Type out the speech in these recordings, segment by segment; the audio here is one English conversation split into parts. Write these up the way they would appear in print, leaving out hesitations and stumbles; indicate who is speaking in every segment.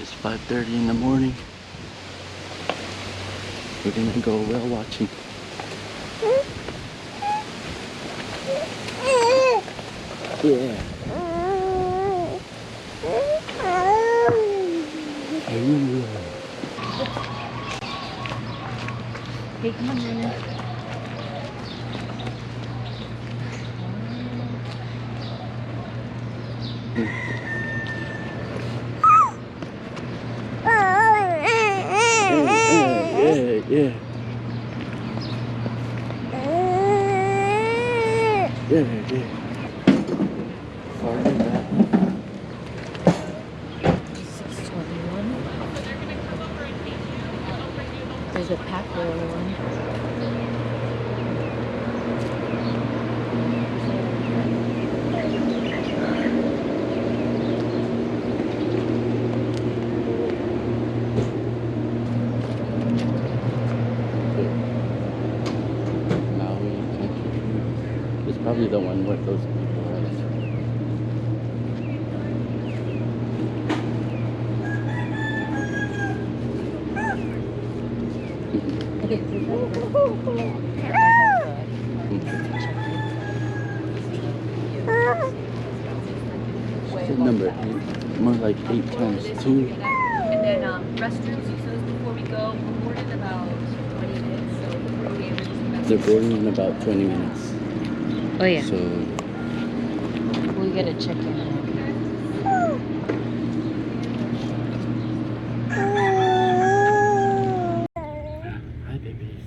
Speaker 1: It's 5:30 in the morning. We're gonna go whale watching. Yeah.
Speaker 2: Hey, come on, Nana.
Speaker 1: Yeah. Sorry about that.
Speaker 2: 621. There's a pack whale one.
Speaker 1: Maui country. It's probably the one where those people are. Number 8, more like 8 times 2.
Speaker 2: And then restrooms, use those before we go. We're boarded in about 20 minutes, so we'll be able to use the
Speaker 1: They're boarding in about 20 minutes.
Speaker 2: Oh yeah.
Speaker 1: So
Speaker 2: We gotta check in.
Speaker 1: hi babies.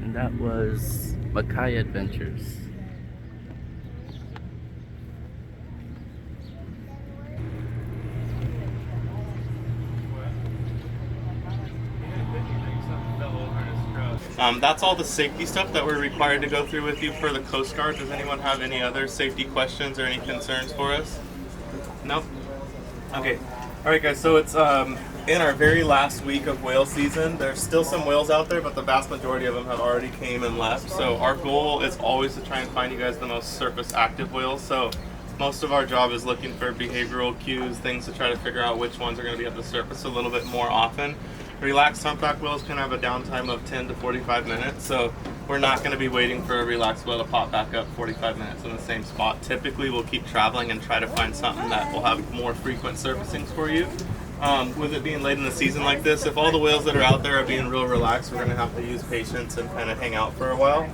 Speaker 1: And that was Makai Adventures.
Speaker 3: That's all the safety stuff that we're required to go through with you for the Coast Guard. Does anyone have any other safety questions or any concerns for us? No? Okay. All right, guys. So it's in our very last week of whale season. There's still some whales out there, but the vast majority of them have already came and left. So our goal is always to try and find you guys the most surface active whales. So most of our job is looking for behavioral cues, things to try to figure out which ones are going to be at the surface a little bit more often. Relaxed humpback whales can have a downtime of 10 to 45 minutes, so we're not going to be waiting for a relaxed whale to pop back up 45 minutes in the same spot. Typically, we'll keep traveling and try to find something that will have more frequent surfacings for you. With it being late in the season like this, if all the whales that are out there are being real relaxed, we're going to have to use patience and kind of hang out for a while.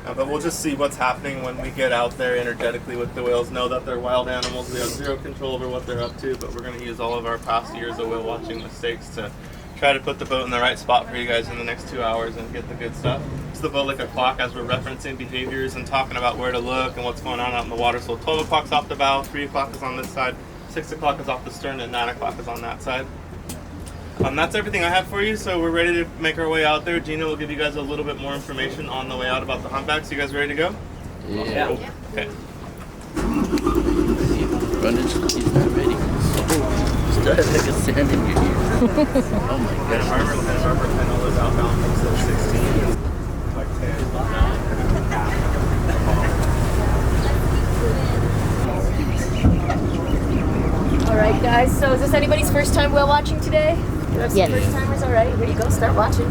Speaker 3: But we'll just see what's happening when we get out there energetically with the whales. Know that they're wild animals. We have zero control over what they're up to, but we're going to use all of our past years of whale watching mistakes to try to put the boat in the right spot for you guys in the next 2 hours and get the good stuff. It's the boat like a clock as we're referencing behaviors and talking about where to look and what's going on out in the water. So 12 o'clock's off the bow, 3 o'clock is on this side, 6 o'clock is off the stern, and 9 o'clock is on that side. That's everything I have for you, so we're ready to make our way out there. Gina will give you guys a little bit more information on the way out about the humpbacks. You guys ready to go?
Speaker 1: Yeah.
Speaker 3: Okay.
Speaker 1: He's not ready. Still has like a sand in your ears. Oh my gosh.
Speaker 3: Harbor Kennel is outbound from 16. Like 10.
Speaker 4: All right, guys. So is this anybody's first time whale watching today?
Speaker 2: Yes.
Speaker 4: First timers, all right. Here you go. Start watching.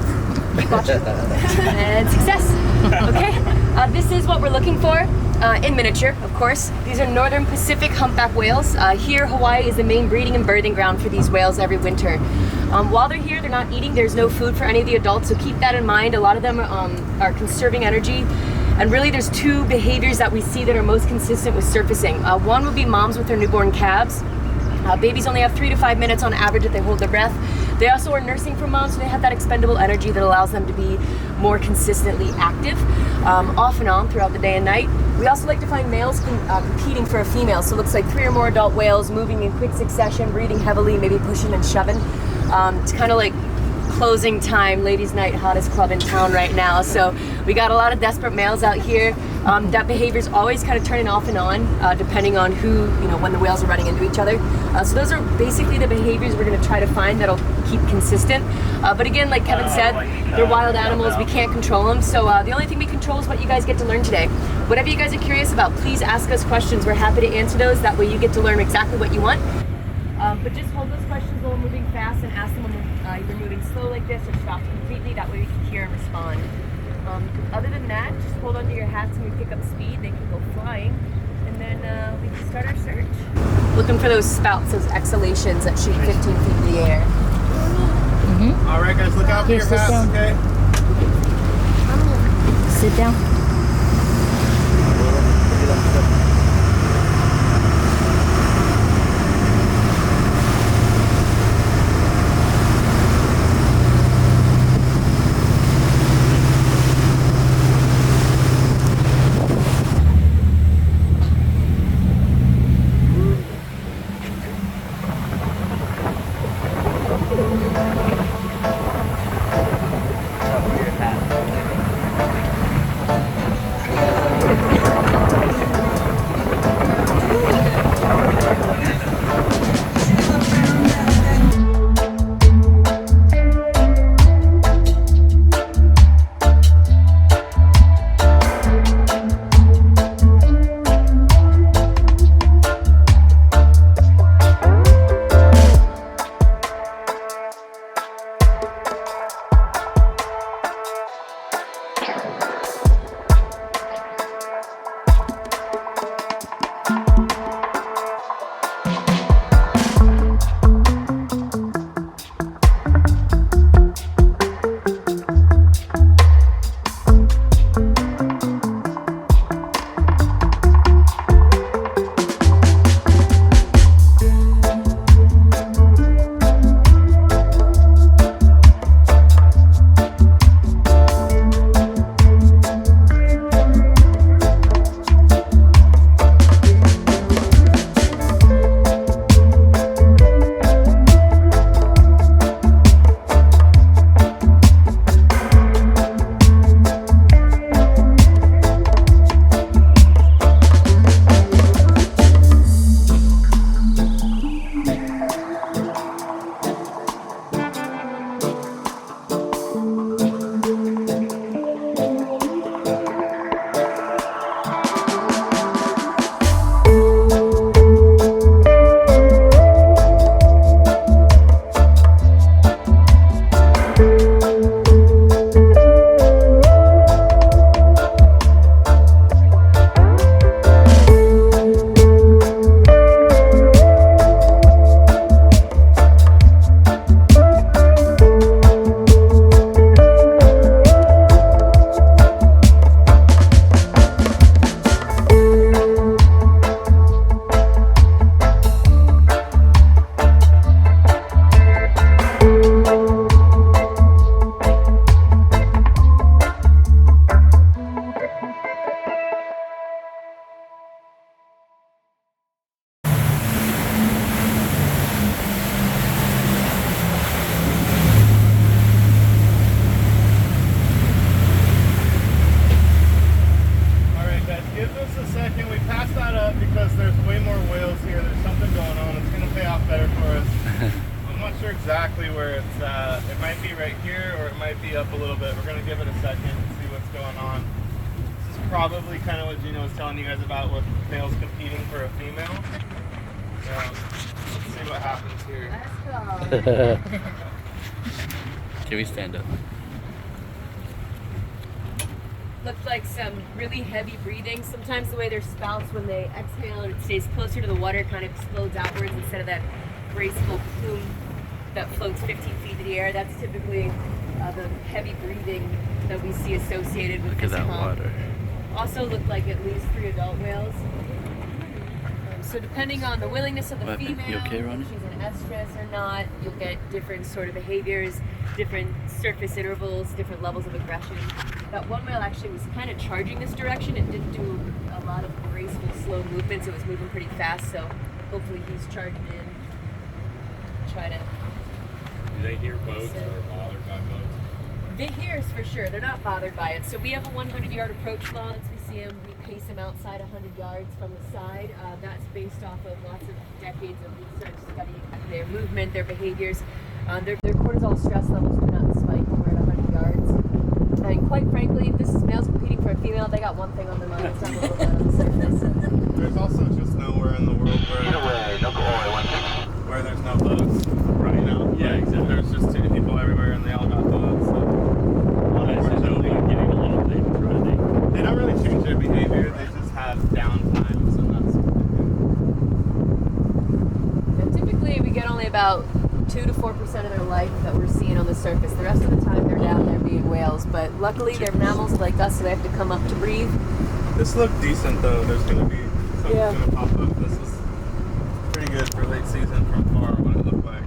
Speaker 4: Keep watching. And success. Okay. This is what we're looking for in miniature, of course. These are northern Pacific humpback whales. Here, Hawaii is the main breeding and birthing ground for these whales every winter. While they're here, they're not eating. There's no food for any of the adults, so keep that in mind. A lot of them are conserving energy. And really, there's 2 behaviors that we see that are most consistent with surfacing. One would be moms with their newborn calves. Babies only have 3 to 5 minutes on average that they hold their breath. They also are nursing for moms, so they have that expendable energy that allows them to be more consistently active, off and on throughout the day and night. We also like to find males competing for a female, so it looks like 3 or more adult whales moving in quick succession, breathing heavily, maybe pushing and shoving. To kind of like closing time, ladies' night, hottest club in town right now. So we got a lot of desperate males out here. That behavior is always kind of turning off and on, depending on who, when the whales are running into each other. So those are basically the behaviors we're going to try to find that'll keep consistent. But again, like Kevin said, they're wild animals. We can't control them. So the only thing we control is what you guys get to learn today. Whatever you guys are curious about, please ask us questions. We're happy to answer those. That way you get to learn exactly what you want. But just hold those questions while we're moving fast and ask them when we're either moving slow like this or stop completely. That way we can hear and respond. Other than that, just hold onto your hats when we pick up speed. They can go flying. And then we can start our search. Looking for those spouts, those exhalations that shoot 15 feet in the air.
Speaker 3: All right, guys, look out for your hats, okay?
Speaker 4: Sit down.
Speaker 3: exactly where it's at. It might be right here or it might be up a little bit. We're going to give it a second and see what's going on. This is probably kind of what Gino was telling you guys about with males competing for a female. So, let's see what happens here.
Speaker 2: Let's go.
Speaker 1: Can we stand up?
Speaker 4: Looked like some really heavy breathing. Sometimes the way their spouts, when they exhale and it stays closer to the water, kind of explodes outwards instead of that graceful plume that floats 15 feet in the air. That's typically the heavy breathing that we see associated with
Speaker 1: Look at
Speaker 4: this
Speaker 1: that
Speaker 4: hump.
Speaker 1: water.
Speaker 4: Also looked like at least 3 adult whales. So depending on the willingness of the
Speaker 1: What happened?
Speaker 4: female,
Speaker 1: You okay, Ronnie?
Speaker 4: if she's an estrus or not, you'll get different sort of behaviors, different surface intervals, different levels of aggression. That one whale actually was kind of charging this direction. It didn't do a lot of graceful, slow movements. It was moving pretty fast, so hopefully he's charging in. Try to
Speaker 5: Do they hear boats or are bothered by boats?
Speaker 4: They hear us for sure. They're not bothered by it. So we have a 100-yard approach law. Once we see them, we pace them outside 100 yards from the side. That's based off of lots of decades of research studying their movement, their behaviors. Their cortisol stress levels do not spike when we're at 100 yards. And quite frankly, if this is males competing for a female, they got one thing on their mind. It's not a little bit on the surface.
Speaker 3: There's also just nowhere in the world where there's no boats right now.
Speaker 5: Yeah, exactly.
Speaker 3: There's just too many people everywhere and they all got boats. So.
Speaker 5: Well, I just know they're getting a little bit running.
Speaker 3: They don't really change their behavior, they just have downtime, so that's
Speaker 4: And typically, we get only about 2 to 4% of their life that we're seeing on the surface. The rest of the time, they're down there being whales. But luckily, they're mammals like us, so they have to come up to breathe.
Speaker 3: This looked decent though. There's gonna be something
Speaker 4: Yeah.
Speaker 3: gonna pop up. This is pretty good for late season from far. What it looked like.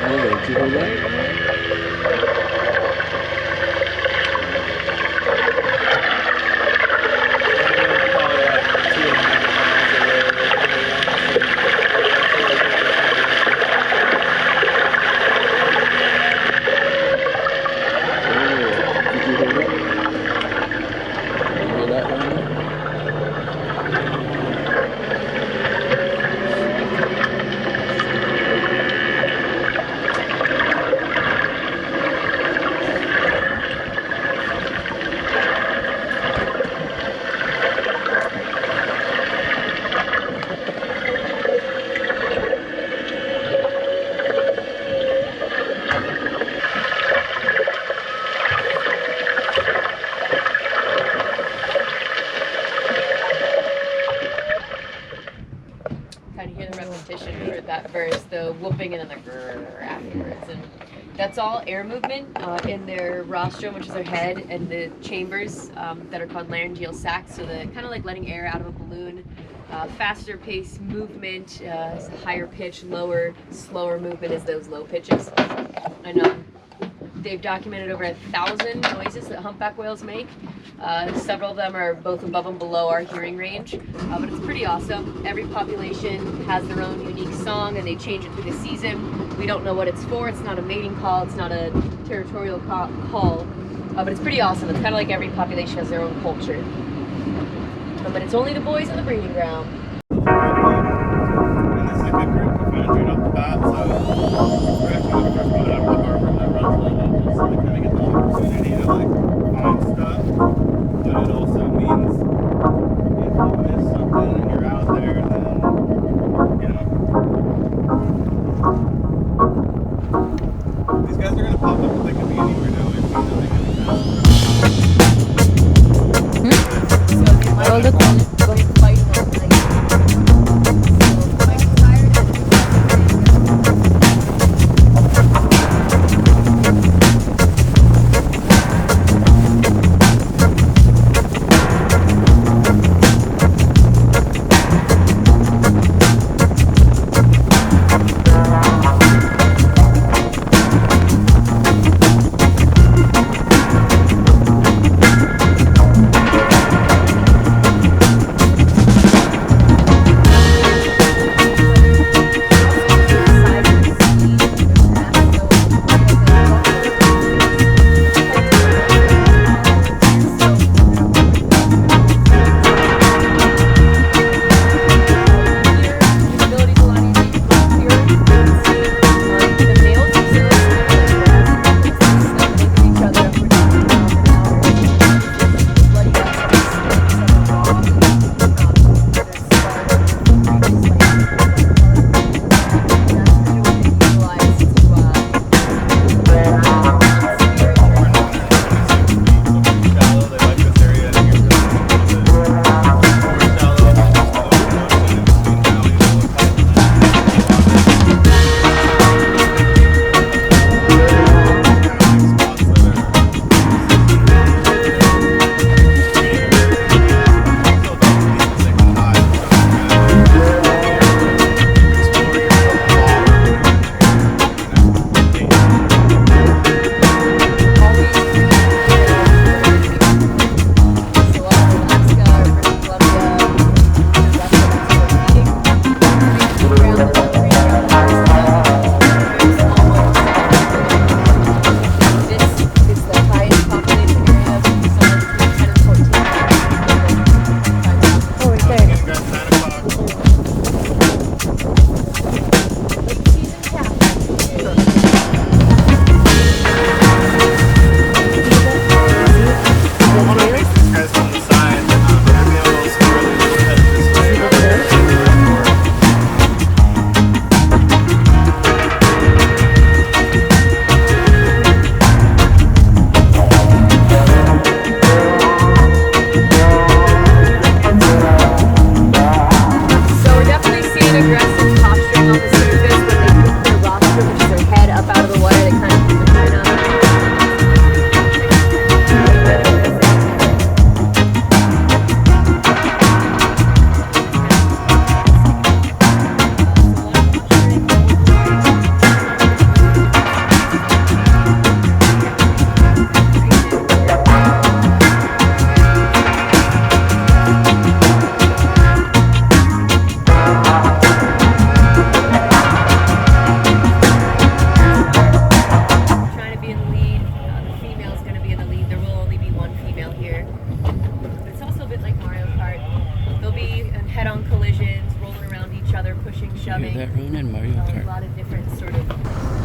Speaker 1: Oh, did you hear that?
Speaker 4: Kind of hear the repetition for that verse, the whooping and then the grrr afterwards. And that's all air movement in their rostrum, which is their head, and the chambers that are called laryngeal sacs. So the kind of like letting air out of a balloon. Faster pace movement, higher pitch, lower, slower movement is those low pitches. And they've documented over 1,000 noises that humpback whales make. Several of them are both above and below our hearing range, but it's pretty awesome. Every population has their own unique song and they change it through the season. We don't know what it's for. It's not a mating call. It's not a territorial call, but it's pretty awesome. It's kind of like every population has their own culture. But it's only the boys in the breeding ground.
Speaker 3: And this is a good group to find right off the bat. So we're actually the first boat out of the harbor that runs like this, so we kind of get the opportunity to like find stuff. But it also means if you miss something and you're out there, then you know these guys are gonna pop up, but they could be anywhere now. We've seen them. They could be fast.
Speaker 4: Oh, look on it. Go ahead and fight it all night. So, I'm tired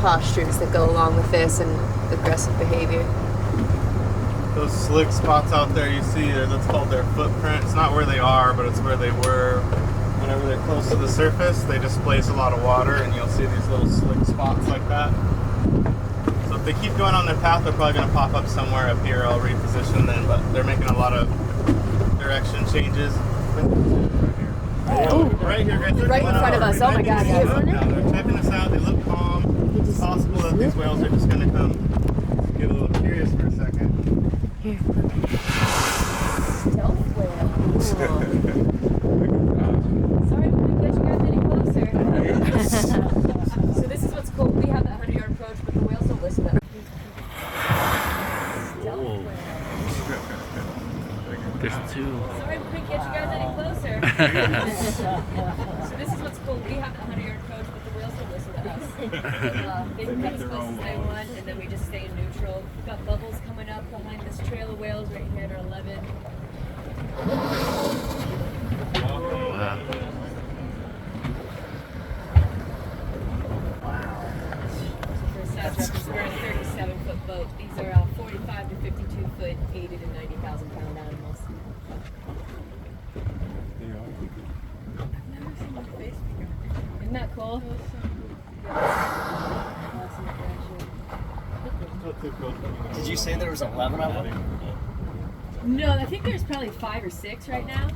Speaker 4: postures that go along with this and aggressive behavior.
Speaker 3: Those slick spots out there you see, that's called their footprint. It's not where they are, but it's where they were. Whenever they're close to the surface, they displace a lot of water, and you'll see these little slick spots like that. So if they keep going on their path, they're probably going to pop up somewhere up here. I'll reposition them, but they're making a lot of direction changes.
Speaker 4: Oh,
Speaker 3: Right here, guys.
Speaker 4: right in front of us. Oh my God, guys.
Speaker 3: They're checking us out. They look calm. It's possible that these whales are just going to come get a little curious for a second.
Speaker 4: Here. Stealth whale. Sorry, we couldn't get you guys any closer. So this is what's cool. We have that 100-yard approach, but the whales don't listen to us. Stealth whale.
Speaker 1: There's two.
Speaker 4: Sorry, we couldn't get you guys any closer. So this is what's cool. We have that 100-yard approach, but the whales don't listen to us. They can get as close as they want, and then we just stay in neutral. We've got bubbles coming up behind this trail of whales right here at our 11.
Speaker 1: Wow.
Speaker 4: For a size reference, we're a 37-foot boat. These are 45 to 52-foot, 80 to 90,000-pound animals. Isn't that cool?
Speaker 6: Did you say there was 11 of them?
Speaker 4: No, I think there's probably 5 or 6 right now.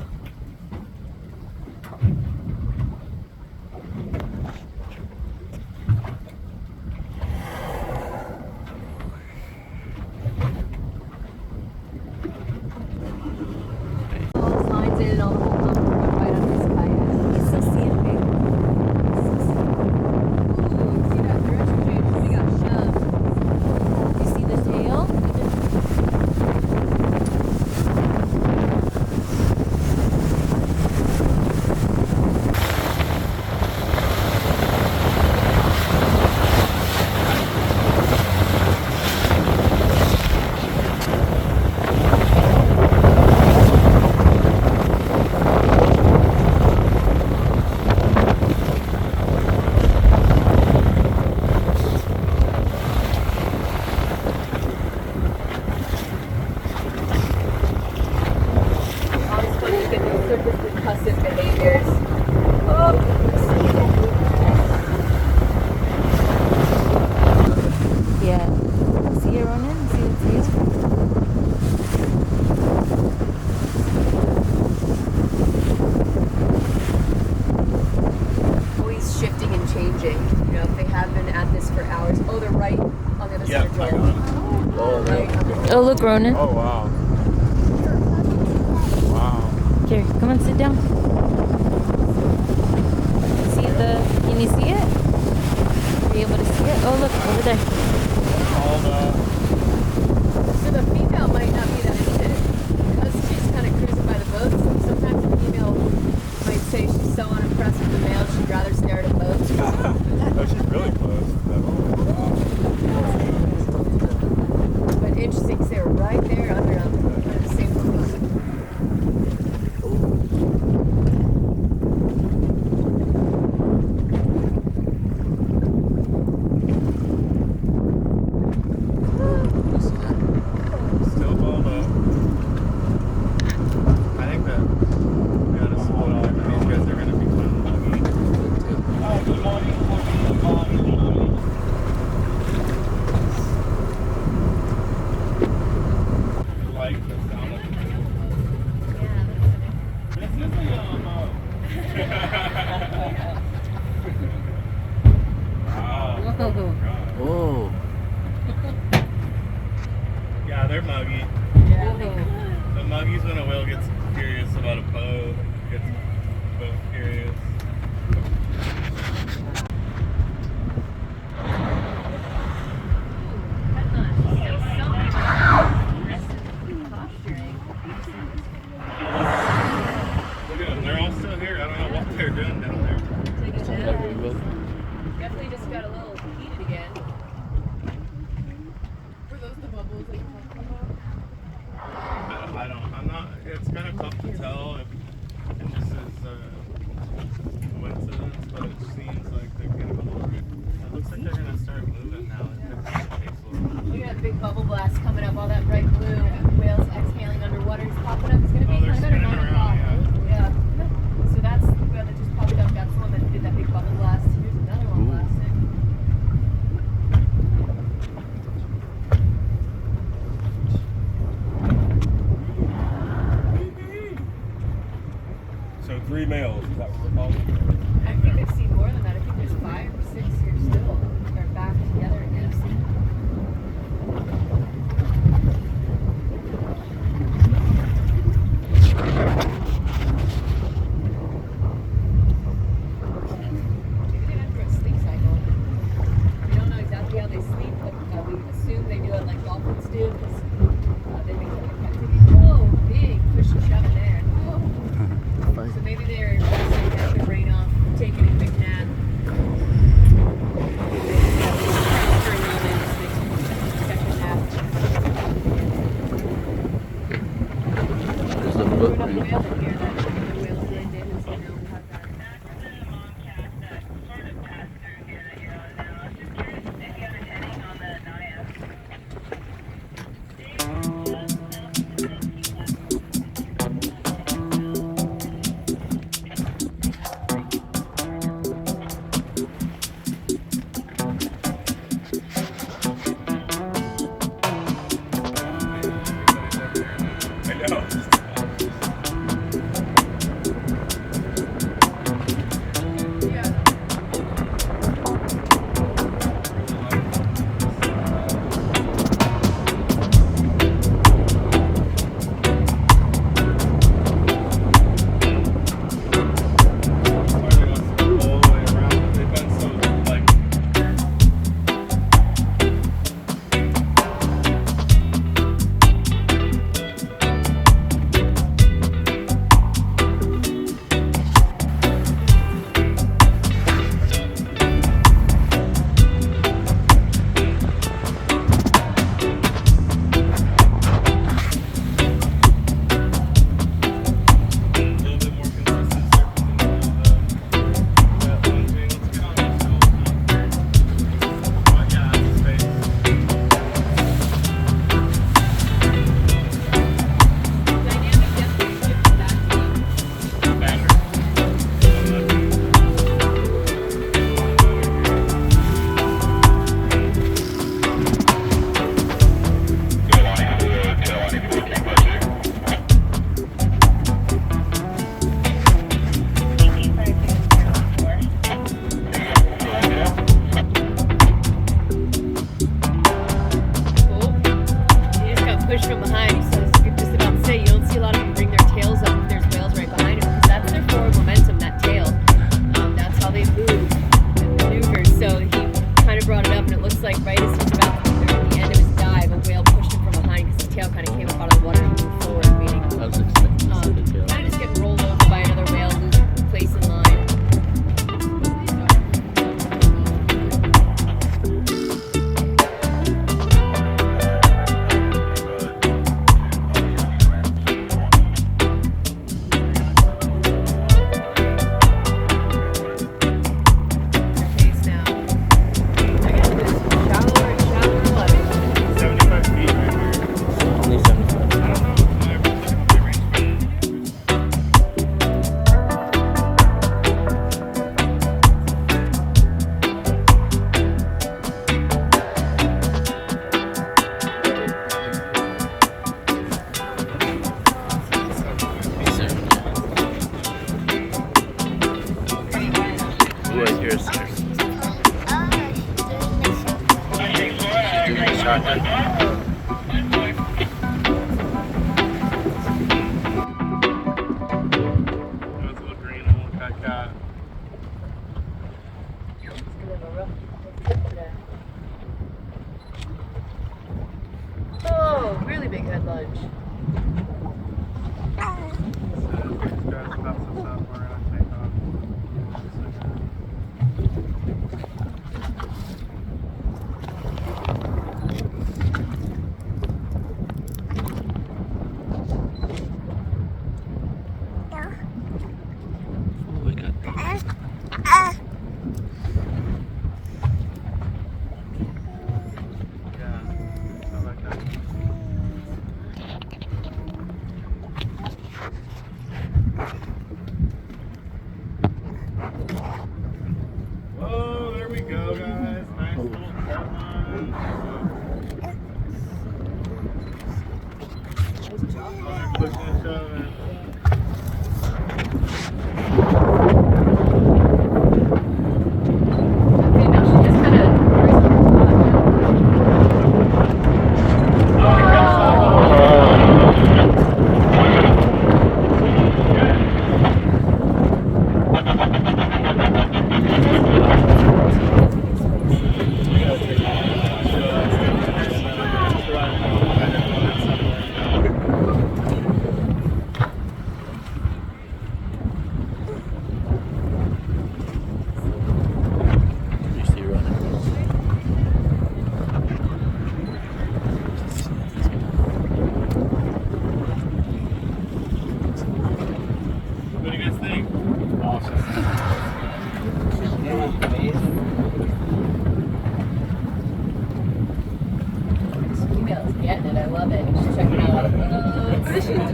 Speaker 4: All the signs in and all the whole number right on this kayak. He's so sandy. Ooh, see that direction change? We got shoved. You see the tail? Always fun to get those surface percussive behaviors. Yeah. See it, Ronan? See the tail? Always shifting and changing. You know, if they have been at this for hours. Oh, they're right on the other side of the door. Right.
Speaker 7: Oh, look, Ronan.
Speaker 5: Oh, wow. Wow.
Speaker 7: Here, come on, sit down. See the, can you see it? Are you able to see it? Oh, look, over there.
Speaker 4: So the female might not be that into it because she's kind of cruising by the boats. Sometimes the female might say she's so unimpressed with the male she'd rather stare at a boat.
Speaker 5: Oh, she's really close.
Speaker 4: But interesting because they were right there under them at the same location.
Speaker 3: Still balled up. I think that we gotta slow it off. These guys are gonna become buggy. Like the sound of it. This is a yellow boat. Wow.
Speaker 1: Whoa.
Speaker 3: Yeah, they're muggy. The muggy's when a whale gets curious about a boat, gets boat curious. Look at them, they're all still here. I don't know what they're doing down there.
Speaker 4: Definitely just got a little heated again.
Speaker 3: I'm not, it's kind of tough to tell if this is coincidence, but it seems like they're getting a little, it looks like they're going to start moving.
Speaker 5: 3 males. Is that what we're calling?
Speaker 4: I think I've seen more than that. I think there's 5 or 6 here still. They're back together again. Maybe they went through a sleep cycle. We don't know exactly how they sleep, but we assume they do it like dolphins do because they've been kept in captivity. Whoa, big push and shove in there. Whoa. So maybe they're resting, getting their brain off, taking a quick nap. Turn on in this second nap.
Speaker 1: There's a
Speaker 4: We're
Speaker 1: book
Speaker 4: not the
Speaker 1: reading.
Speaker 4: whale in here that the whales blend in, so we don't have that.
Speaker 3: I know. Push from behind, so I was just about to say, you don't see a lot of them bring their tails up if there's whales right behind them, because that's their forward momentum, that tail. That's how they move and maneuver. So he kind of brought it up, and it looks like right as he's about to near the end of his dive, a whale pushed him from behind because his tail kind of came up out of the water and moved forward, meaning
Speaker 1: I was expecting to see the tail.
Speaker 4: kind of just getting rolled over by another whale, losing place in line. Pace now. I guess it's shallower and shallower water.
Speaker 3: 75 feet right here.
Speaker 1: Only 75.
Speaker 3: I don't know.
Speaker 1: Right here, sir. Doing a shotgun.
Speaker 3: It's a little green, a little cat.
Speaker 4: Oh, really big head lunge.
Speaker 1: Oh, we got these.
Speaker 3: Yeah, I like that. Whoa, there we go, guys. Nice little cut line. Oh, they're pushing and shoving.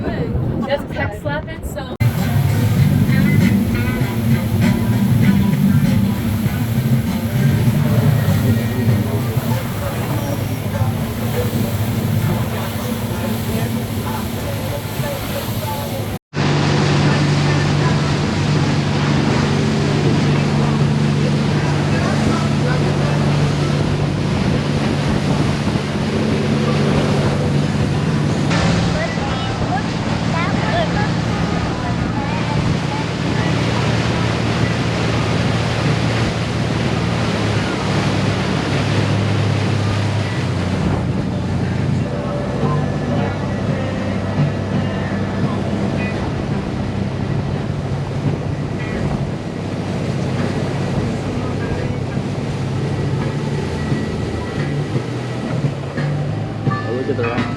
Speaker 4: Just peck slapping, so.
Speaker 1: Oh, look at the rock.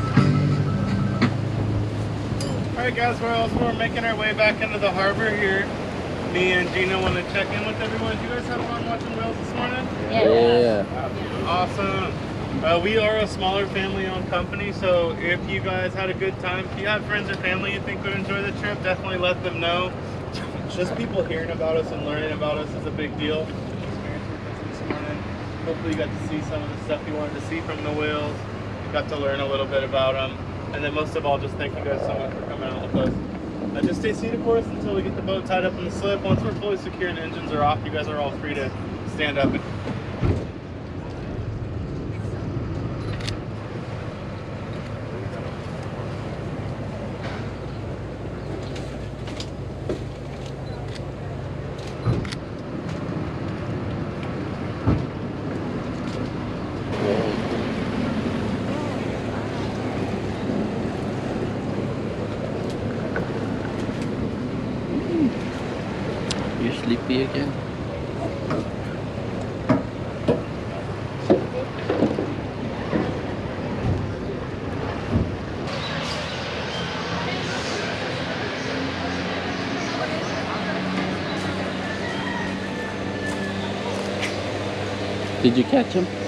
Speaker 3: Alright guys, we're making our way back into the harbor here. Me and Gina want to check in with everyone. Did you guys have fun watching whales this morning?
Speaker 1: Yeah.
Speaker 3: Awesome. We are a smaller family-owned company, so if you guys had a good time, if you have friends or family you think would enjoy the trip, definitely let them know. Just people hearing about us and learning about us is a big deal. Experience with us this morning. Hopefully you got to see some of the stuff you wanted to see from the whales. You got to learn a little bit about them. And then most of all, just thank you guys so much for coming out with us. Just stay seated, of course, until we get the boat tied up in the slip. Once we're fully secure and engines are off, you guys are all free to stand up.
Speaker 1: You're sleepy again? Did you catch him?